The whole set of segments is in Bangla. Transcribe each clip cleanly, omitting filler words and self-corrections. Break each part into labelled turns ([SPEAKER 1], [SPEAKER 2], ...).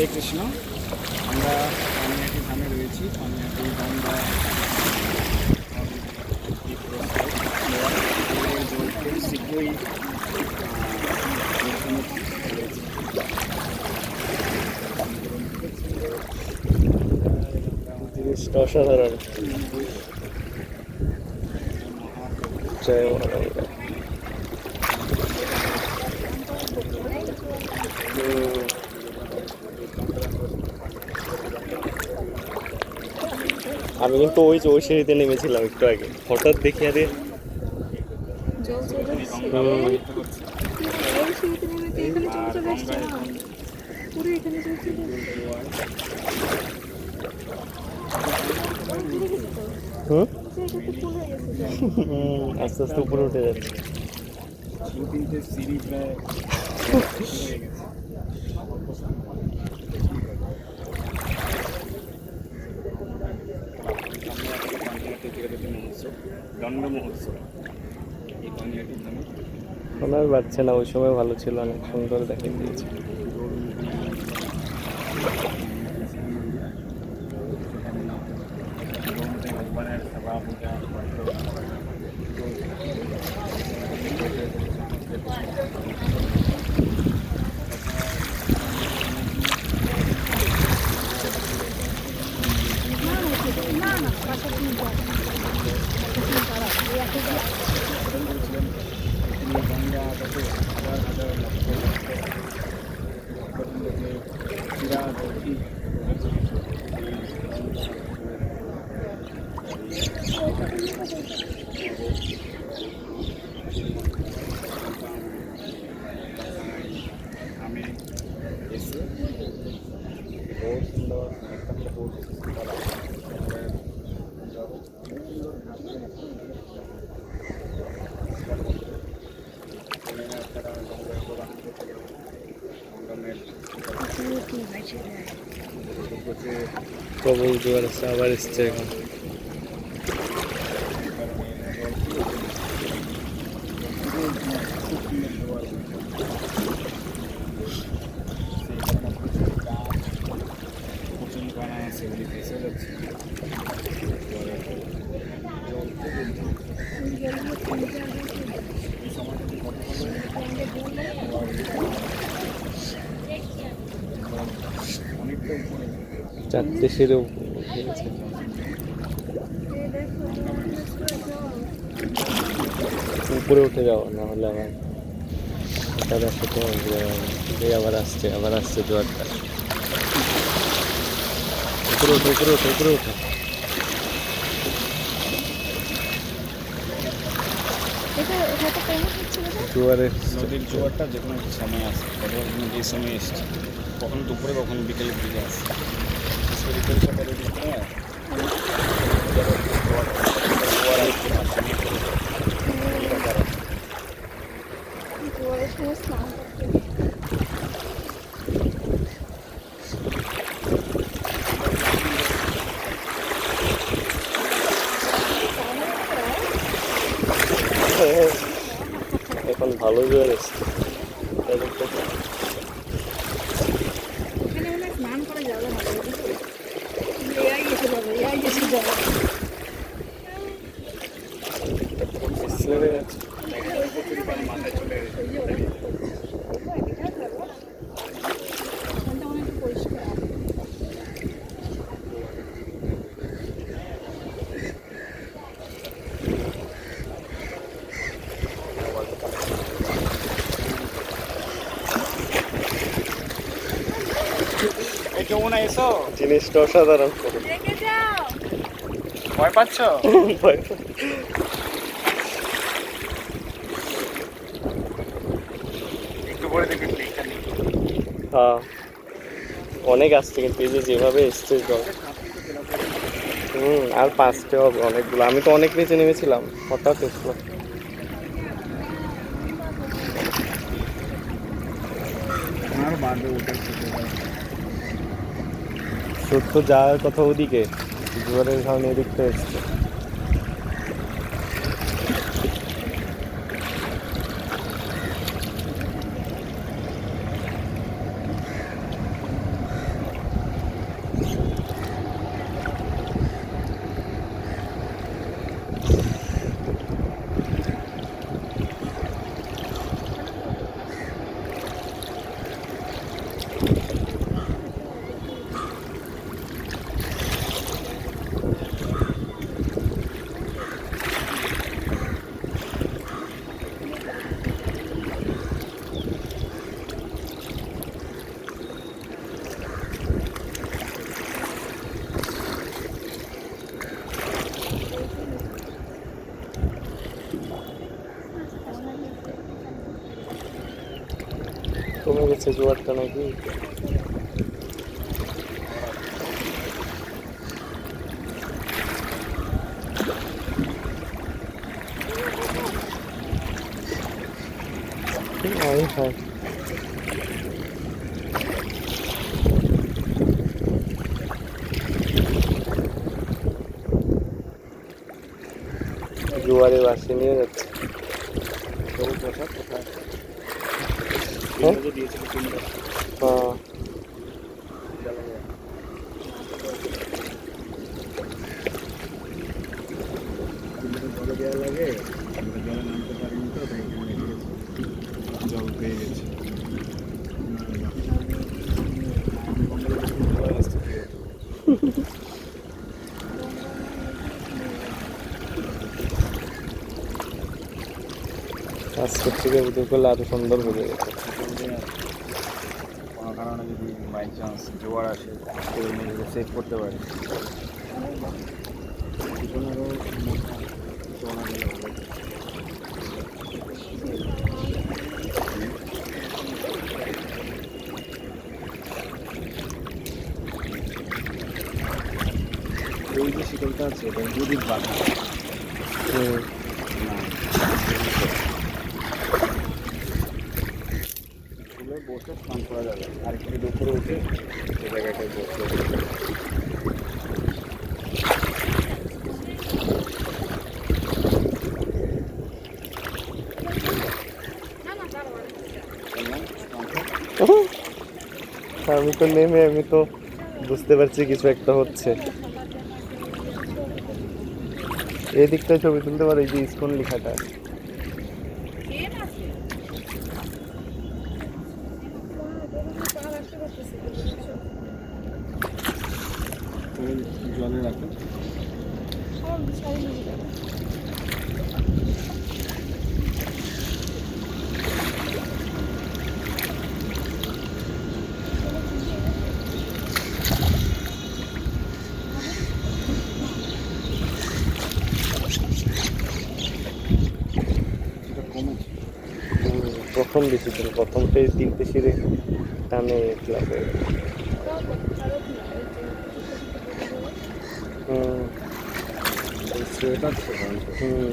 [SPEAKER 1] হরে কৃষ্ণ। আমরা পানিহাটি ধামে রয়েছি। পানিহাটি গঙ্গা জল খুব শীঘ্রই
[SPEAKER 2] জিনিসটা অসাধারণ। জয় মহাগঙ্গা। আমি কিন্তু ওই সিঁড়িতে নেমেছিলাম একটু আগে, হঠাৎ দেখি আরে আস্তে আস্তে উপরে উঠে যাচ্ছে।
[SPEAKER 1] দু-তিনটে সিঁড়ি প্রায় দণ্ড মহোৎসব এই পানিহাটি ধামে।
[SPEAKER 2] শোনার পাচ্ছে না, ওই সময় ভালো ছিল, অনেক সুন্দর দেখে দিয়েছে।
[SPEAKER 1] ভগবানের সেবা পূজা গঙ্গা তাতে হাজার হাজার লক্ষ আমি এসে বহুত সুন্দর একটা বোট করা
[SPEAKER 2] প্রবল জোয়ার আসছে, আবার এসছে এখন।
[SPEAKER 1] সেগুলি ভেসে যাচ্ছে। এই সময়টাতে অনেকটা উপরে
[SPEAKER 2] চারটে সিঁড়ি উঠে গেছে। উপরে উঠে যাও, না হলে আবার হঠাৎ আসতে তোমার এই আবার আসছে জোয়ারটা। উপরে ওঠো, উপরে ওঠো, উপরে ওঠো। জোয়ারের
[SPEAKER 1] নদীর জোয়ারটা যে কোনো একটা সময় আসে, কখনো যে সময় এসছে, কখনো দুপুরে কখনো বিকেলের দিকে আসে। শরীরটা করে দিতে হয়
[SPEAKER 2] এখন ভালো জোয়ার এসছে।
[SPEAKER 3] স্নান করা যাবে না, এসে যাবে।
[SPEAKER 1] মাথায় চলে যমুনা এসো।
[SPEAKER 2] জিনিসটা অসাধারণ।
[SPEAKER 1] ভয় পাচ্ছ? একটু পরে দেখবি
[SPEAKER 2] হ্যাঁ, অনেক আসছে, কিন্তু এই যেভাবে এসছে জল, আর 5টে হবে অনেকগুলো। আমি তো অনেক নিচে নেমেছিলাম, হঠাৎ এসলো। সত্য যাওয়ার কথা ওদিকে, জোয়ারের কারণে এদিকটা এসছে। আসছে জোয়ারটা নাকি? হাই হাই, জোয়ারে বাসি নিয়ে যাচ্ছে।
[SPEAKER 1] সবুজ পোশাক কোথায়
[SPEAKER 2] হ্যাঁ?
[SPEAKER 1] যে দিয়েছিল তিনটা
[SPEAKER 2] হ্যাঁ,
[SPEAKER 1] জলে দেওয়া লাগে, আমরা জলে নামতে পারিনি তো তাই এখানে রেখে গেছি। জল পেয়ে গেছি।
[SPEAKER 2] আজকের থেকে ভিডিও করলে আরো সুন্দর বোঝা যেত।
[SPEAKER 1] কোনো কারণে যদি বাই চান্স জোয়ার আসে করে নিজেকে সেভ করতে পারি, পিছনেরও চলা গেলে ভালো। এই যে শিকলটা আছে এটা দুদিক বাঁধা
[SPEAKER 2] হুম,
[SPEAKER 1] না, খুলে বসে স্নান করা যাবে। আর একটু যদি উপরে উঠে সে জায়গাটায় বসে
[SPEAKER 3] না না বারবার
[SPEAKER 1] বললাম স্নানটা
[SPEAKER 2] আমি তো নেমে আমি তো বুঝতে পারছি কিছু একটা হচ্ছে। এই দিকটায় ছবি তুলতে পারো, এই যে ইসকন লেখাটা।
[SPEAKER 3] ট্রেন আছে পাহাড় আসতে করতেছে
[SPEAKER 1] জলে রাখো।
[SPEAKER 3] সব সারি নিয়ে যাবে
[SPEAKER 1] এটা কমেছে।
[SPEAKER 2] প্রথম বেশি ছিল, প্রথমটাই 3টে সিঁড়ি টানে ক্লাব হয়ে গেল। হুম
[SPEAKER 1] সোয়েটার তো
[SPEAKER 2] হুম,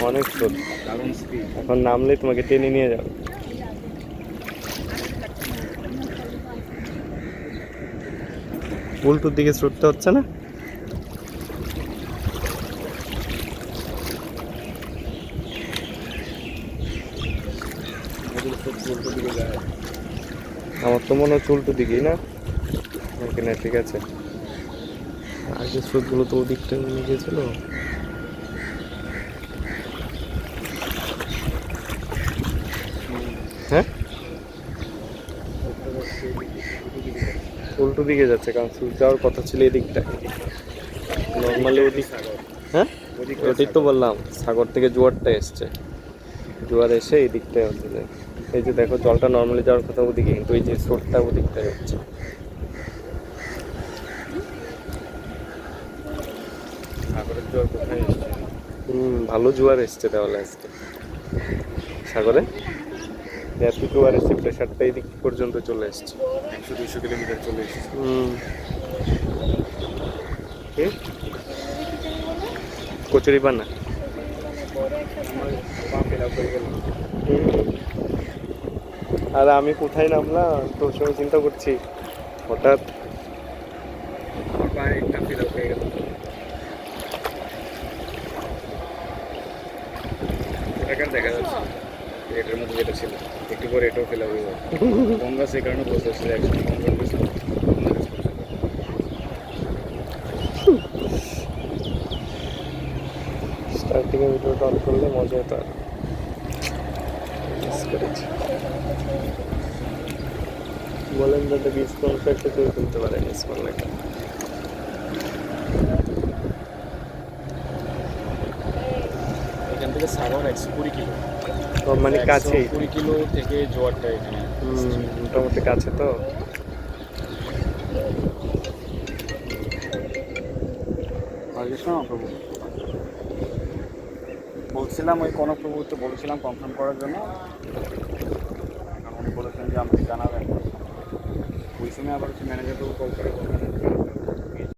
[SPEAKER 2] অনেক স্রোত।
[SPEAKER 1] দারুণ স্পিড।
[SPEAKER 2] এখন নামলে তোমাকে টেনে নিয়ে যাবে। উল্টোর দিকে স্রোতটা হচ্ছে না?
[SPEAKER 1] উল্টো দিকে যায়।
[SPEAKER 2] আমার তো মনে হচ্ছে উল্টো দিকেই না। ওকে না, ঠিক আছে। আগে স্রোতগুলো তো ওদিকটা নিয়ে গিয়েছিল। হ্যাঁ, উল্টো দিকে যাচ্ছে, কারণ স্রোত যাওয়ার কথা ছিল এই দিকটায়। নর্মালি ওদিক,
[SPEAKER 1] সাগর
[SPEAKER 2] হ্যাঁ
[SPEAKER 1] ওদিকে
[SPEAKER 2] ওটাই তো বললাম, সাগর থেকে জোয়ারটা এসছে। জোয়ার এসে এই দিকটায় হচ্ছে যায়। এই যে দেখো, জলটা নর্মালি যাওয়ার কথা ওদিকে, কিন্তু এই যে স্রোতটা ওদিকটায় হচ্ছে।
[SPEAKER 1] সাগরের জল কোথায় এসছে?
[SPEAKER 2] ভালো জোয়ার এসছে তাহলে আজকে সাগরে। এত জোয়ার এসছে, প্রেশারটা এই দিক পর্যন্ত চলে এসছে।
[SPEAKER 1] 100-200 কিলোমিটার চলে এসেছে।
[SPEAKER 2] কি কচুরি পানা?
[SPEAKER 1] পা ফেলা করে গেলাম।
[SPEAKER 2] আর আমি কোথায় নামলাম তোর সঙ্গে চিন্তা করছি, হঠাৎ
[SPEAKER 1] পায়ে একটা ফেলা হয়ে গেল। এটাকে আর দেখা যাচ্ছে না। এটার মধ্যে যেটা ছিল একটু পরে এটাও ফেলা হয়ে যাবে। গঙ্গা সেই কারণে বসে আসছে একসময় গঙ্গা বসে
[SPEAKER 2] স্টার্টিংয়ে ভিডিওটা অন করলে মজা হতো। আর মিস করেছি। বলেন যাতে ডিসকাউন্ট একটা করে তুলতে পারেন ডিসকাউন্ট লেখা।
[SPEAKER 1] এখান থেকে সাগর 120 কিলো,
[SPEAKER 2] মানে কাছেই।
[SPEAKER 1] 120 কিলো থেকে জোয়ারটা এখানে।
[SPEAKER 2] মোটামুটি কাছে তো।
[SPEAKER 1] কৃষ্ণ প্রভু বলছিলাম, ওই কনক প্রভুকে বলেছিলাম কনফার্ম করার জন্য, কারণ উনি বলেছেন যে আমাকে জানাবেন। ওই সময় আবার হচ্ছে ম্যানেজারকেও কল করে বলবেন